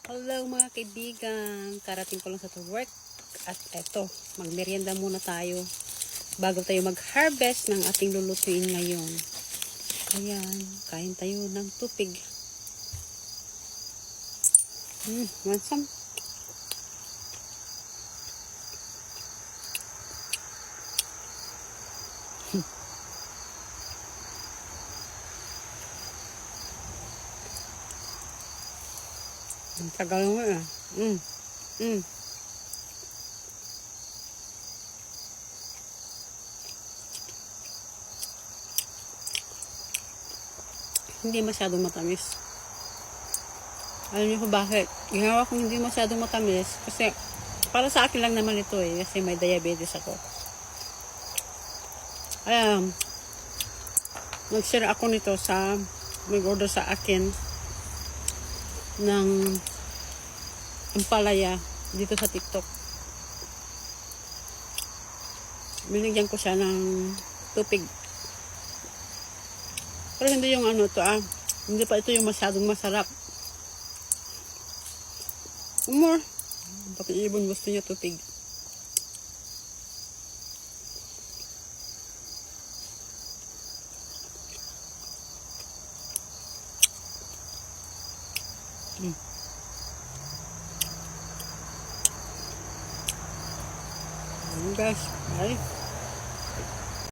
Hello mga kaibigan, karating ko lang sa work at eto, magmerienda muna tayo bago tayo mag-harvest ng ating lulutuin ngayon. Ayan, kain tayo ng tupig. Mansam. Ang tagal mo ah. Hindi masyadong matamis. Alam niyo po bakit? Ginawa kong hindi masyadong matamis kasi para sa akin lang naman ito eh, kasi may diabetes ako. Nag-share ako nito sa may order sa akin ng ampalaya dito sa TikTok. Binigyan ko siya ng tupig. Pero hindi yung ano to hindi pa ito yung masyadong masarap. More. Pati ibon gusto niya tupig. Guys, ay